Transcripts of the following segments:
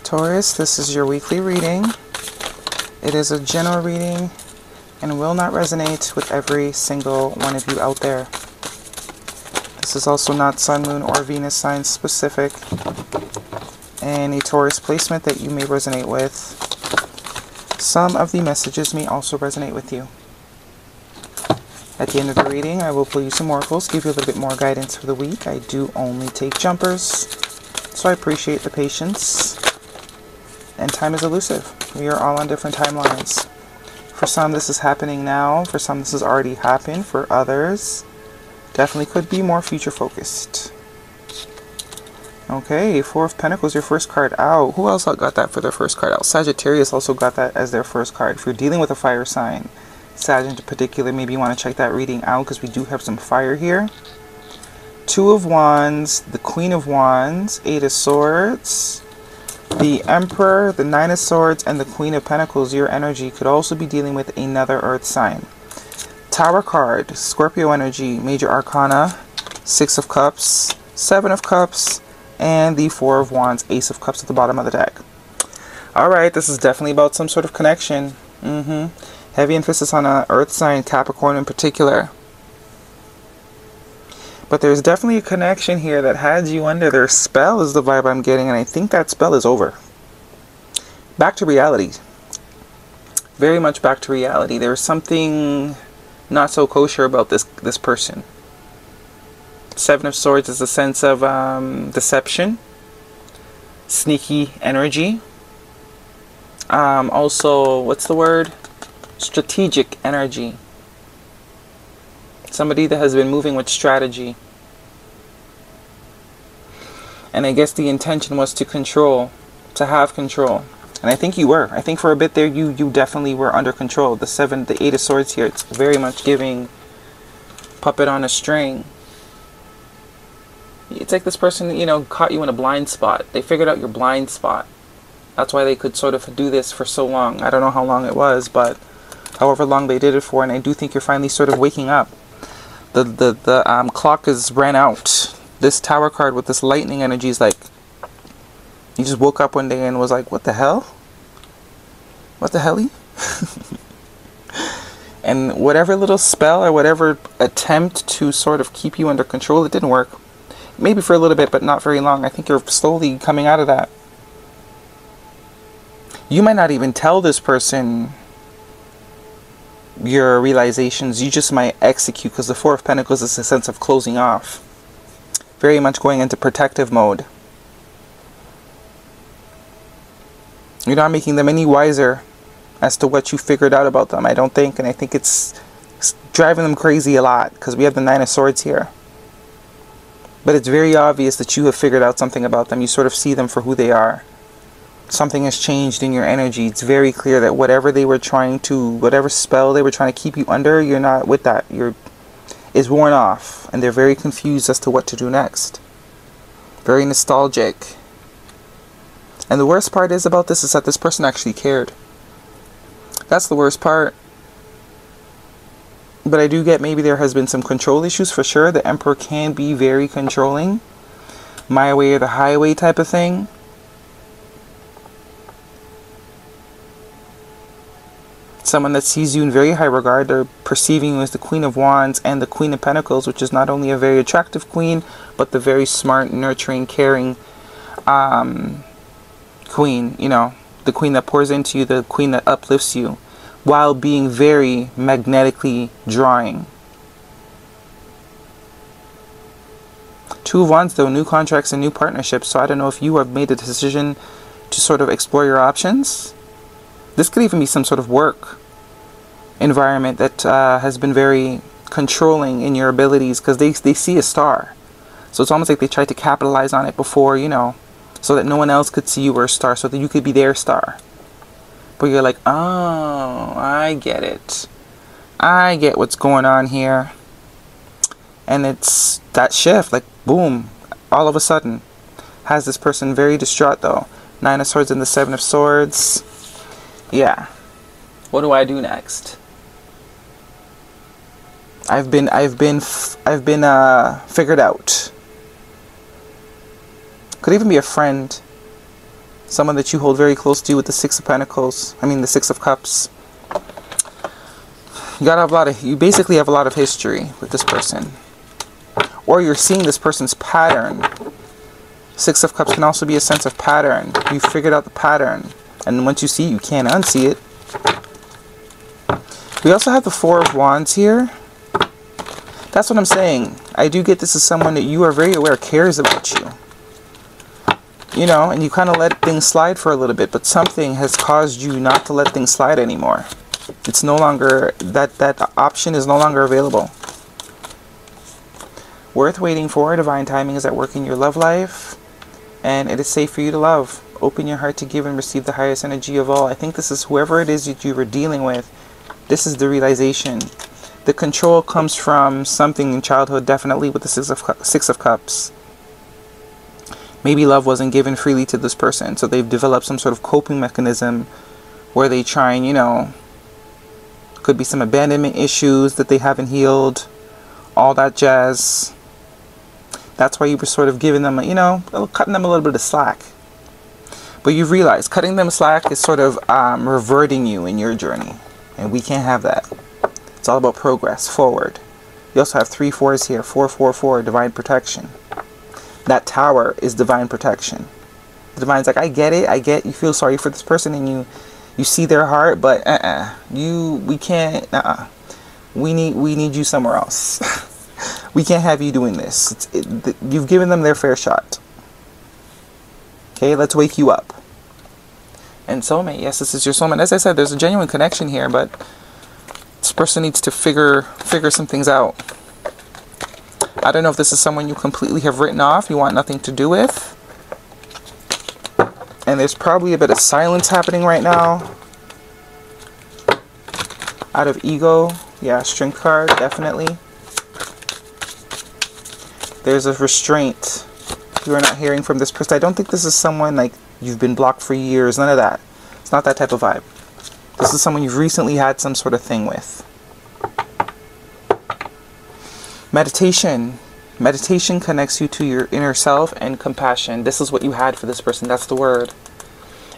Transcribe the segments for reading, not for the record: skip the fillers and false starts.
Taurus, this is your weekly reading. It is a general reading and will not resonate with every single one of you out there. This is also not Sun, Moon, or Venus sign specific. Any Taurus placement that you may resonate with, some of the messages may also resonate with you. At the end of the reading, I will pull you some oracles, give you a little bit more guidance for the week. I do only take jumpers, so I appreciate the patience. And time is elusive. We are all on different timelines. For some, this is happening now. For some, this has already happened. For others, definitely could be more future focused. Okay, Four of Pentacles, your first card out. Who else got that for their first card out? Sagittarius also got that as their first card. If you're dealing with a fire sign, Sag in particular, maybe you want to check that reading out because we do have some fire here. Two of Wands, the Queen of Wands, Eight of Swords, the Emperor, the Nine of Swords, and the Queen of Pentacles. Your energy could also be dealing with another earth sign. Tower card, Scorpio energy, Major Arcana, Six of Cups, Seven of Cups, and the Four of Wands, Ace of Cups at the bottom of the deck. Alright, this is definitely about some sort of connection. Heavy emphasis on a earth sign, Capricorn in particular. But there's definitely a connection here that had you under their spell is the vibe I'm getting, and I think that spell is over. Back to reality. Very much back to reality. There's something not so kosher about this person. Seven of Swords is a sense of deception, sneaky energy. Also, what's the word? Strategic energy. Somebody that has been moving with strategy. And I guess the intention was to control, to have control. And I think you were. I think for a bit there you definitely were under control. The Eight of Swords here, it's very much giving puppet on a string. It's like this person, you know, caught you in a blind spot. They figured out your blind spot. That's why they could sort of do this for so long. I don't know how long it was, but however long they did it for, and I do think you're finally sort of waking up. The clock is ran out. This Tower card with this lightning energy is like, you just woke up one day and was like, what the hell? What the helly? And whatever little spell or whatever attempt to sort of keep you under control, it didn't work. Maybe for a little bit, but not very long. I think you're slowly coming out of that. You might not even tell this person your realizations. You just might execute, because the Four of Pentacles is a sense of closing off. Very much going into protective mode. You're not making them any wiser as to what you figured out about them, I don't think. And I think it's driving them crazy a lot, because we have the Nine of Swords here. But it's very obvious that you have figured out something about them. You sort of see them for who they are. Something has changed in your energy. It's very clear that whatever they were trying to, whatever spell they were trying to keep you under, you're not with that. It's worn off. And they're very confused as to what to do next. Very nostalgic. And the worst part is about this is that this person actually cared. That's the worst part. But I do get maybe there has been some control issues for sure. The Emperor can be very controlling. My way or the highway type of thing. Someone that sees you in very high regard. They're perceiving you as the Queen of Wands and the Queen of Pentacles, which is not only a very attractive queen, but the very smart, nurturing, caring queen. You know, the queen that pours into you, the queen that uplifts you, while being very magnetically drawing. Two of Wands though, new contracts and new partnerships. So I don't know if you have made the decision to sort of explore your options. This could even be some sort of work environment that has been very controlling in your abilities, because they see a star. So it's almost like they tried to capitalize on it before, you know, so that no one else could see you were a star, so that you could be their star. But you're like, oh, I get it. I get what's going on here. And it's that shift, like, boom, all of a sudden. Has this person very distraught, though. Nine of Swords and the Seven of Swords. Yeah. What do I do next? I've been figured out. Could even be a friend. Someone that you hold very close to you with the Six of Pentacles. I mean the Six of Cups. You basically have a lot of history with this person. Or you're seeing this person's pattern. Six of Cups can also be a sense of pattern. You figured out the pattern. And once you see it, you can't unsee it. We also have the Four of Wands here. That's what I'm saying. I do get this as someone that you are very aware cares about you. You know, and you kind of let things slide for a little bit. But something has caused you not to let things slide anymore. It's no longer, that option is no longer available. Worth waiting for. Divine timing is at work in your love life. And it is safe for you to love. Open your heart to give and receive the highest energy of all. I think this is whoever it is that you were dealing with. This is the realization. The control comes from something in childhood, definitely with the Six of Cups. Maybe love wasn't given freely to this person. So they've developed some sort of coping mechanism where they try and, you know, could be some abandonment issues that they haven't healed. All that jazz. That's why you were sort of giving them, you know, cutting them a little bit of slack. But you realize cutting them slack is sort of reverting you in your journey. And we can't have that. It's all about progress, forward. You also have 3 4s here. 4 4 4, divine protection. That tower is divine protection. The divine's like, I get it. I get you feel sorry for this person and you see their heart, but we can't. We need you somewhere else. We can't have you doing this. You've given them their fair shot. Okay, let's wake you up. And soulmate, yes, this is your soulmate. As I said, there's a genuine connection here, but this person needs to figure some things out. I don't know if this is someone you completely have written off, you want nothing to do with. And there's probably a bit of silence happening right now. Out of ego. Yeah, Strength card, definitely. There's a restraint. You are not hearing from this person. I don't think this is someone like you've been blocked for years. None of that. It's not that type of vibe. This is someone you've recently had some sort of thing with. Meditation. Meditation connects you to your inner self and compassion. This is what you had for this person. That's the word.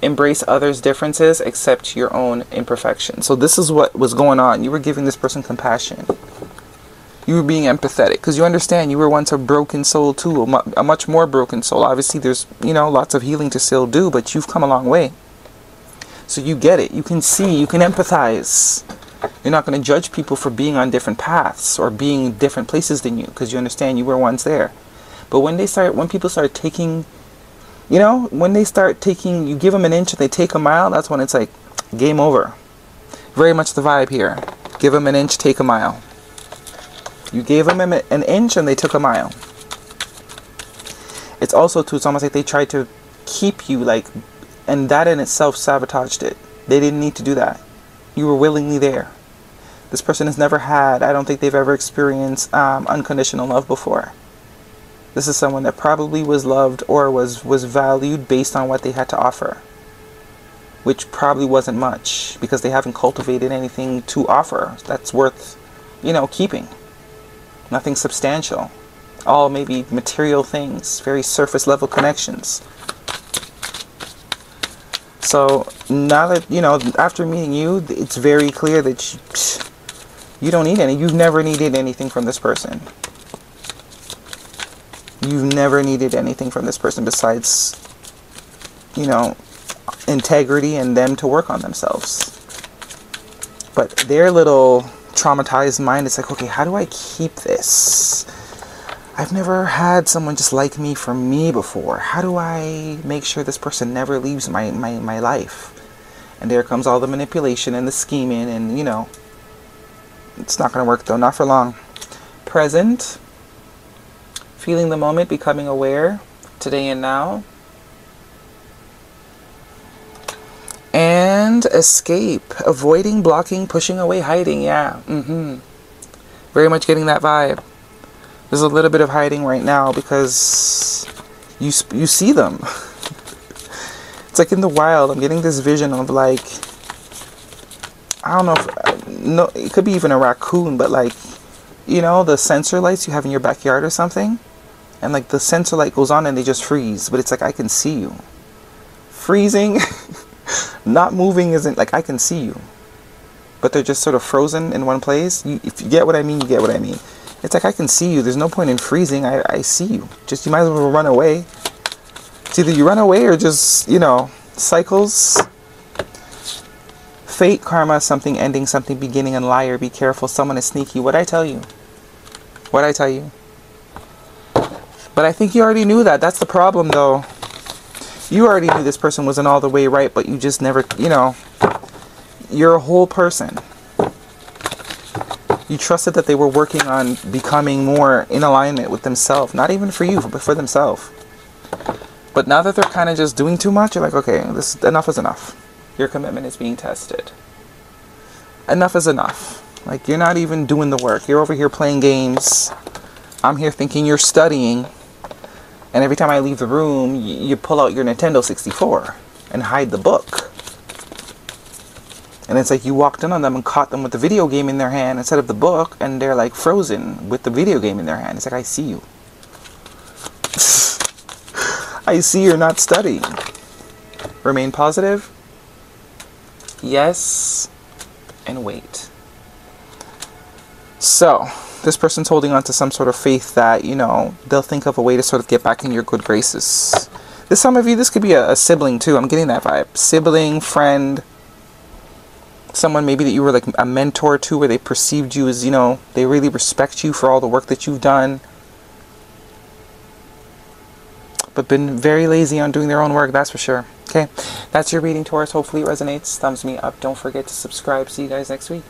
Embrace others' differences, accept your own imperfections. So this is what was going on. You were giving this person compassion. You were being empathetic because you understand you were once a broken soul too, a much more broken soul. Obviously there's, you know, lots of healing to still do, but you've come a long way. So you get it. You can see, you can empathize. You're not going to judge people for being on different paths or being different places than you because you understand you were once there. But when people start taking, you know, you give them an inch and they take a mile, that's when it's like game over. Very much the vibe here. Give them an inch, take a mile. You gave them an inch and they took a mile. It's also too, it's almost like they tried to keep you like, and that in itself sabotaged it. They didn't need to do that. You were willingly there. This person has never had, I don't think they've ever experienced unconditional love before. This is someone that probably was loved or was valued based on what they had to offer. Which probably wasn't much because they haven't cultivated anything to offer that's worth, you know, keeping. Nothing substantial. All maybe material things. Very surface level connections. So now that, you know, after meeting you, it's very clear that you don't need any. You've never needed anything from this person. You've never needed anything from this person besides, you know, integrity and them to work on themselves. But their little traumatized mind is like, okay, how do I keep this? I've never had someone just like me for me before. How do I make sure this person never leaves my life? And there comes all the manipulation and the scheming and, you know, it's not going to work though, not for long. Present. Feeling the moment, becoming aware, today and now. And escape. Avoiding, blocking, pushing away, hiding. Yeah. Very much getting that vibe. There's a little bit of hiding right now because you see them. It's like in the wild. I'm getting this vision of like, I don't know if, no, it could be even a raccoon, but like, you know, the sensor lights you have in your backyard or something, and like the sensor light goes on and they just freeze, but it's like I can see you freezing, not moving isn't like I can see you. But they're just sort of frozen in one place. If you get what I mean, you get what I mean. It's like I can see you. There's no point in freezing. I see you. Just you might as well run away. It's either you run away or just, you know, cycles. Fate, karma, something ending, something beginning, and liar. Be careful. Someone is sneaky. What'd I tell you? What'd I tell you? But I think you already knew that. That's the problem, though. You already knew this person wasn't all the way right, but you just never, you know, you're a whole person. You trusted that they were working on becoming more in alignment with themselves. Not even for you, but for themselves. But now that they're kind of just doing too much, you're like, okay, this enough is enough. Your commitment is being tested. Enough is enough. Like, you're not even doing the work. You're over here playing games. I'm here thinking you're studying. And every time I leave the room, you pull out your Nintendo 64 and hide the book. And it's like you walked in on them and caught them with the video game in their hand instead of the book, and they're like frozen with the video game in their hand. It's like, I see you. I see you're not studying. Remain positive. Yes. And wait. So, this person's holding on to some sort of faith that, you know, they'll think of a way to sort of get back in your good graces. Some of you, this could be a sibling too. I'm getting that vibe. Sibling, friend. Someone maybe that you were like a mentor to, where they perceived you as, you know, they really respect you for all the work that you've done. But been very lazy on doing their own work, that's for sure. Okay, that's your reading, Taurus. Hopefully it resonates. Thumbs me up. Don't forget to subscribe. See you guys next week.